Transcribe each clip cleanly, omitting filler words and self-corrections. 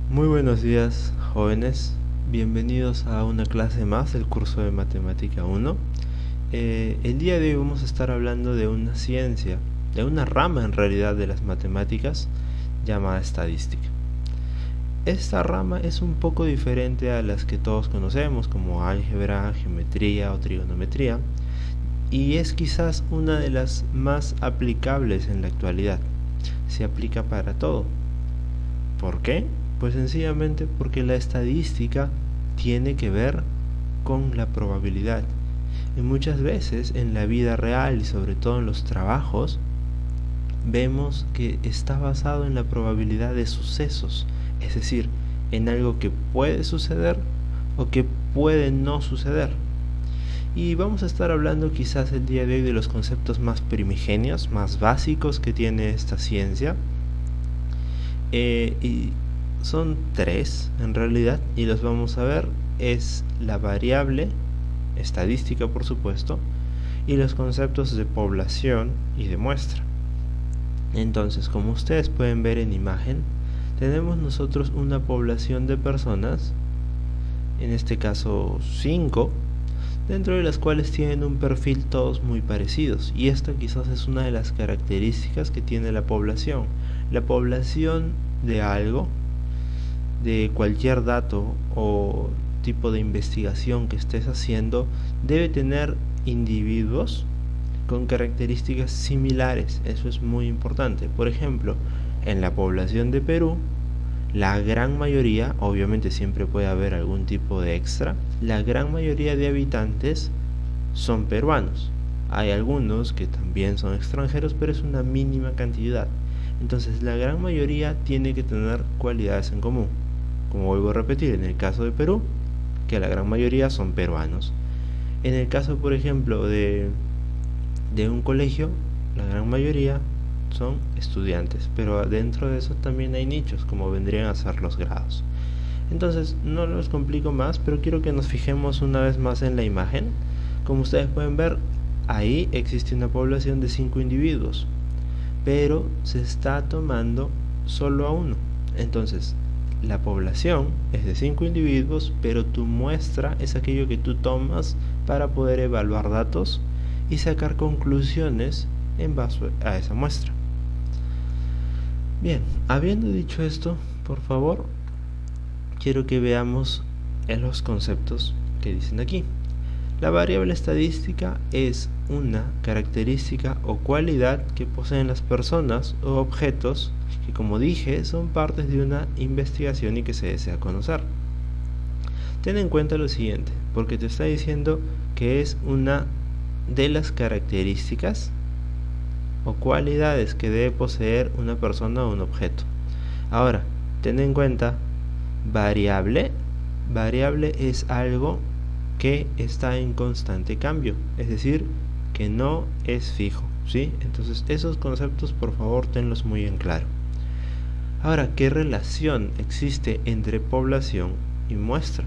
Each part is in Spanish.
Muy buenos días, jóvenes. Bienvenidos a una clase más del curso de Matemática 1. El día de hoy vamos a estar hablando de una ciencia, de una rama en realidad de las matemáticas llamada estadística. Esta rama es un poco diferente a las que todos conocemos como álgebra, geometría o trigonometría, y es quizás una de las más aplicables en la actualidad. Se aplica para todo. ¿Por qué? Pues sencillamente porque la estadística tiene que ver con la probabilidad. Y muchas veces en la vida real y sobre todo en los trabajos, vemos que está basado en la probabilidad de sucesos, es decir, en algo que puede suceder o que puede no suceder. Y vamos a estar hablando quizás el día de hoy de los conceptos más primigenios, más básicos que tiene esta ciencia. Y son tres en realidad, y los vamos a ver. Es la variable estadística, por supuesto, y los conceptos de población y de muestra. Entonces, como ustedes pueden ver en imagen, tenemos nosotros una población de personas, en este caso 5, dentro de las cuales tienen un perfil todos muy parecidos, y esta quizás es una de las características que tiene la población. La población de algo, de cualquier dato o tipo de investigación que estés haciendo, debe tener individuos con características similares. Eso es muy importante. Por ejemplo, en la población de Perú, la gran mayoría, obviamente siempre puede haber algún tipo de extra, la gran mayoría de habitantes son peruanos. Hay algunos que también son extranjeros, pero es una mínima cantidad. Entonces la gran mayoría tiene que tener cualidades en común. Como vuelvo a repetir, en el caso de Perú, que la gran mayoría son peruanos. En el caso, por ejemplo, de un colegio, la gran mayoría son estudiantes, pero dentro de eso también hay nichos, como vendrían a ser los grados. Entonces, no los complico más, pero quiero que nos fijemos una vez más en la imagen. Como ustedes pueden ver, ahí existe una población de 5 individuos, pero se está tomando solo a uno. Entonces, la población es de 5 individuos, pero tu muestra es aquello que tú tomas para poder evaluar datos y sacar conclusiones en base a esa muestra. Bien, habiendo dicho esto, por favor, quiero que veamos los conceptos que dicen aquí. La variable estadística es una característica o cualidad que poseen las personas o objetos que, como dije, son partes de una investigación y que se desea conocer. Ten en cuenta lo siguiente, porque te está diciendo que es una de las características o cualidades que debe poseer una persona o un objeto. Ahora, ten en cuenta, variable es algo que está en constante cambio, es decir, que no es fijo, ¿sí? Entonces esos conceptos por favor tenlos muy en claro. Ahora, ¿qué relación existe entre población y muestra?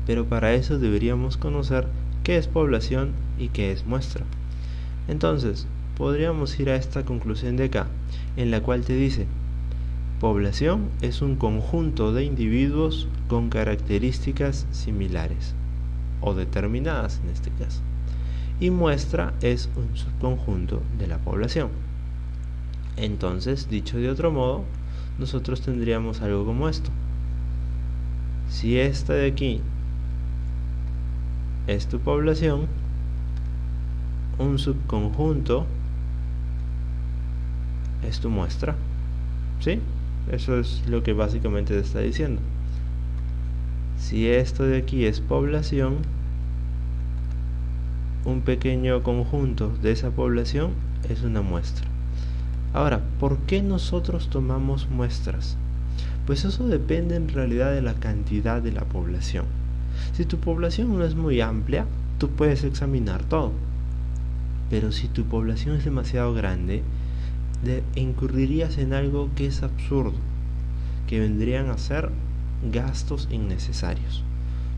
Pero para eso deberíamos conocer qué es población y qué es muestra. Entonces, podríamos ir a esta conclusión de acá, en la cual te dice: población es un conjunto de individuos con características similares, o determinadas en este caso. Y muestra es un subconjunto de la población. Entonces, dicho de otro modo, nosotros tendríamos algo como esto. Si esta de aquí es tu población, un subconjunto es tu muestra, ¿sí? Eso es lo que básicamente te está diciendo. Si esto de aquí es población, un pequeño conjunto de esa población es una muestra. Ahora, ¿por qué nosotros tomamos muestras? Pues eso depende en realidad de la cantidad de la población. Si tu población no es muy amplia, tú puedes examinar todo. Pero si tu población es demasiado grande, incurrirías en algo que es absurdo, que vendrían a ser gastos innecesarios.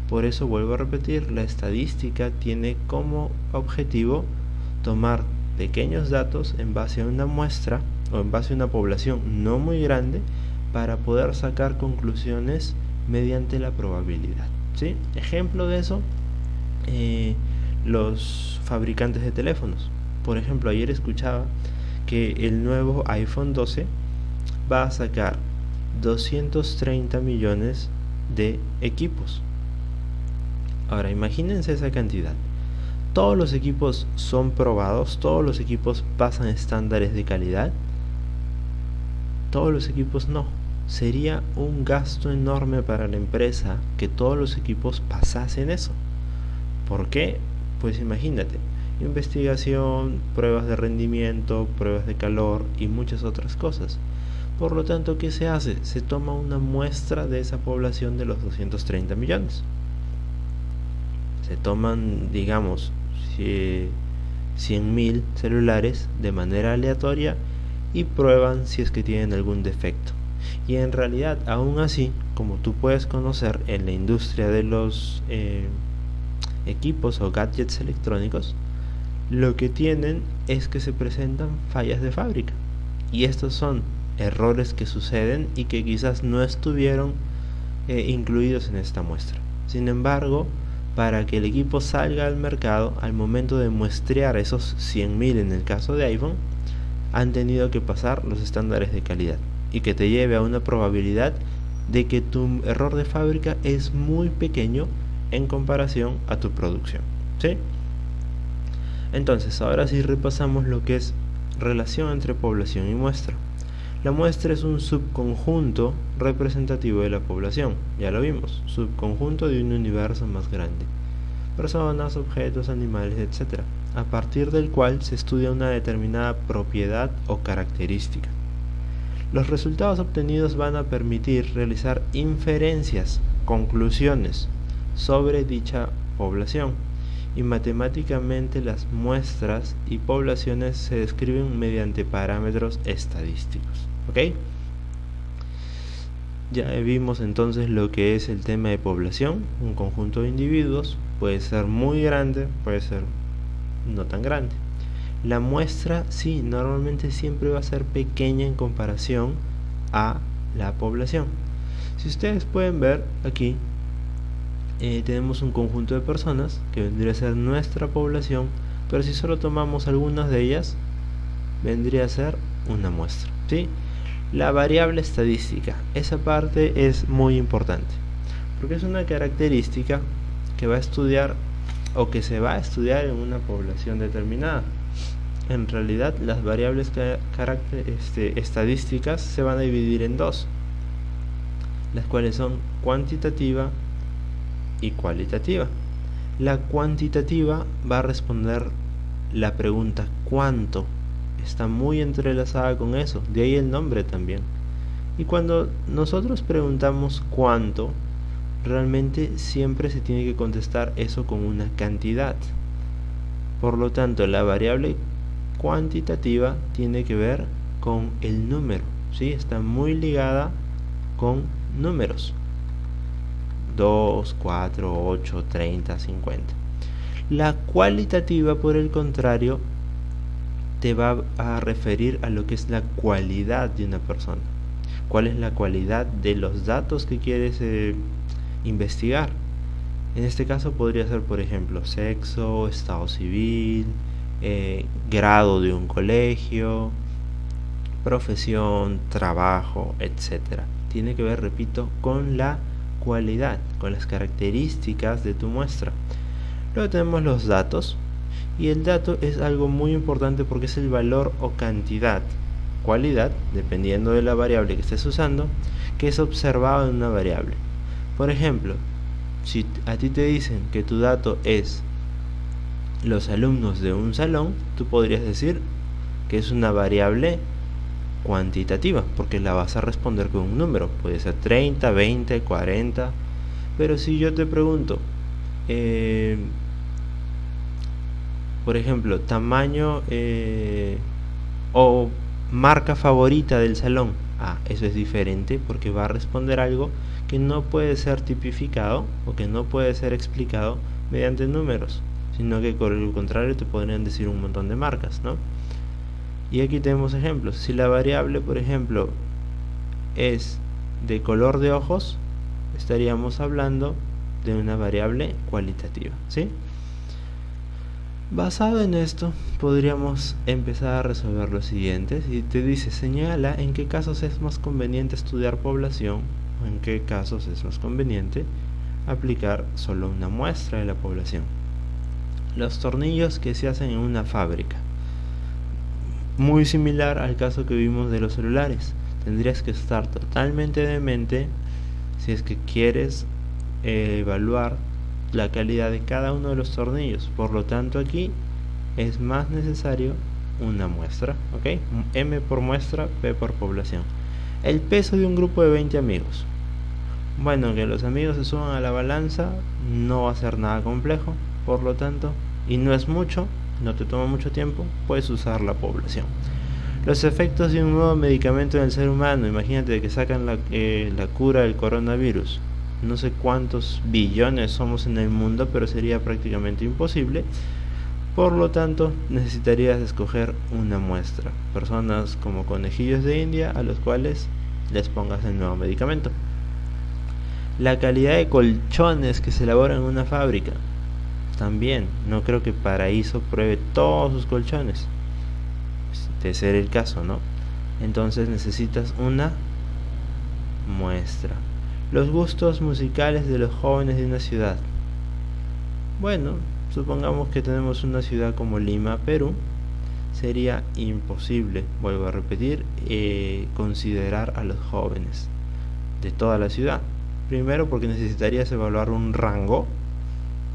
Por eso vuelvo a repetir, la estadística tiene como objetivo tomar pequeños datos en base a una muestra o en base a una población no muy grande para poder sacar conclusiones mediante la probabilidad, ¿sí? Ejemplo de eso, los fabricantes de teléfonos. Por ejemplo, ayer escuchaba que el nuevo iPhone 12 va a sacar 230 millones de equipos. Ahora imagínense esa cantidad. ¿Todos los equipos son probados? ¿Todos los equipos pasan estándares de calidad? Todos los equipos no. Sería un gasto enorme para la empresa que todos los equipos pasasen eso. ¿Por qué? Pues imagínate, investigación, pruebas de rendimiento, pruebas de calor y muchas otras cosas. Por lo tanto, ¿qué se hace? Se toma una muestra de esa población de los 230 millones. Se toman, digamos, 100.000 celulares de manera aleatoria y prueban si es que tienen algún defecto. Y en realidad, aún así, como tú puedes conocer en la industria de los equipos o gadgets electrónicos, lo que tienen es que se presentan fallas de fábrica. Y estos son errores que suceden y que quizás no estuvieron incluidos en esta muestra. Sin embargo, para que el equipo salga al mercado, al momento de muestrear esos 100.000 en el caso de iPhone, han tenido que pasar los estándares de calidad y que te lleve a una probabilidad de que tu error de fábrica es muy pequeño en comparación a tu producción, ¿sí? Entonces, ahora sí repasamos lo que es relación entre población y muestra. La muestra es un subconjunto representativo de la población, ya lo vimos, subconjunto de un universo más grande, personas, objetos, animales, etc., a partir del cual se estudia una determinada propiedad o característica. Los resultados obtenidos van a permitir realizar inferencias, conclusiones sobre dicha población, y matemáticamente las muestras y poblaciones se describen mediante parámetros estadísticos, ¿ok? Ya vimos entonces lo que es el tema de población. Un conjunto de individuos puede ser muy grande, puede ser no tan grande. La muestra sí, normalmente siempre va a ser pequeña en comparación a la población. Si ustedes pueden ver aquí, tenemos un conjunto de personas que vendría a ser nuestra población, pero si solo tomamos algunas de ellas, vendría a ser una muestra, ¿sí? La variable estadística, esa parte es muy importante, porque es una característica que va a estudiar o que se va a estudiar en una población determinada. En realidad, las variables estadísticas se van a dividir en dos, las cuales son cuantitativa y cualitativa. La cuantitativa va a responder la pregunta ¿cuánto? Está muy entrelazada con eso, de ahí el nombre también. Y cuando nosotros preguntamos cuánto, realmente siempre se tiene que contestar eso con una cantidad. Por lo tanto, la variable cuantitativa tiene que ver con el número, ¿sí? Está muy ligada con números. 2, 4, 8, 30, 50. La cualitativa, por el contrario, te va a referir a lo que es la cualidad de una persona. ¿Cuál es la cualidad de los datos que quieres investigar? En este caso podría ser, por ejemplo, sexo, estado civil, grado de un colegio, profesión, trabajo, etc. Tiene que ver, repito, con la cualidad, con las características de tu muestra. Luego tenemos los datos, y el dato es algo muy importante porque es el valor o cantidad, cualidad, dependiendo de la variable que estés usando, que es observado en una variable. Por ejemplo, si a ti te dicen que tu dato es los alumnos de un salón, tú podrías decir que es una variable cuantitativa, porque la vas a responder con un número, puede ser 30, 20, 40, pero si yo te pregunto, por ejemplo, tamaño o marca favorita del salón, eso es diferente porque va a responder algo que no puede ser tipificado o que no puede ser explicado mediante números, sino que por el contrario te podrían decir un montón de marcas, ¿no? Y aquí tenemos ejemplos. Si la variable, por ejemplo, es de color de ojos, estaríamos hablando de una variable cualitativa, ¿sí? Basado en esto, podríamos empezar a resolver lo siguiente. Y te dice, señala en qué casos es más conveniente estudiar población o en qué casos es más conveniente aplicar solo una muestra de la población. Los tornillos que se hacen en una fábrica. Muy similar al caso que vimos de los celulares. Tendrías que estar totalmente demente si es que quieres evaluar la calidad de cada uno de los tornillos. Por lo tanto, aquí es más necesario una muestra, ¿ok? M por muestra, P por población. El peso de un grupo de 20 amigos. Bueno, que los amigos se suban a la balanza no va a ser nada complejo, por lo tanto, y no es mucho, no te toma mucho tiempo, puedes usar la población. Los efectos de un nuevo medicamento en el ser humano. Imagínate que sacan la cura del coronavirus. No sé cuántos billones somos en el mundo, pero sería prácticamente imposible. Por lo tanto, necesitarías escoger una muestra. Personas como conejillos de India a los cuales les pongas el nuevo medicamento. La calidad de colchones que se elaboran en una fábrica. También, no creo que Paraíso pruebe todos sus colchones. De ser el caso, ¿no? Entonces necesitas una muestra. Los gustos musicales de los jóvenes de una ciudad. Bueno, supongamos que tenemos una ciudad como Lima, Perú. Sería imposible, vuelvo a repetir, considerar a los jóvenes de toda la ciudad. Primero porque necesitarías evaluar un rango,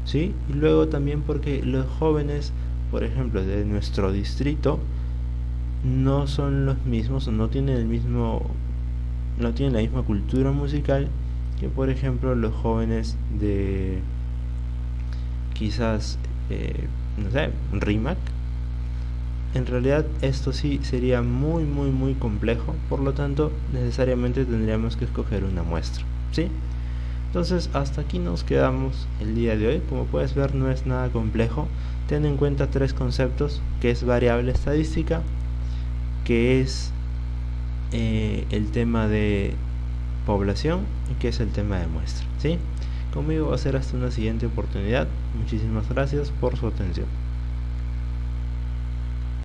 ¿sí? Y luego también porque los jóvenes, por ejemplo, de nuestro distrito, no son los mismos o no tienen la misma cultura musical que, por ejemplo, los jóvenes de quizás no sé, Rimac. En realidad esto sí sería muy complejo, por lo tanto necesariamente tendríamos que escoger una muestra, ¿sí? Entonces hasta aquí nos quedamos el día de hoy. Como puedes ver, no es nada complejo. Ten en cuenta tres conceptos, que es variable estadística, que es el tema de población y que es el tema de muestra, ¿sí? Conmigo va a ser hasta una siguiente oportunidad. Muchísimas gracias por su atención.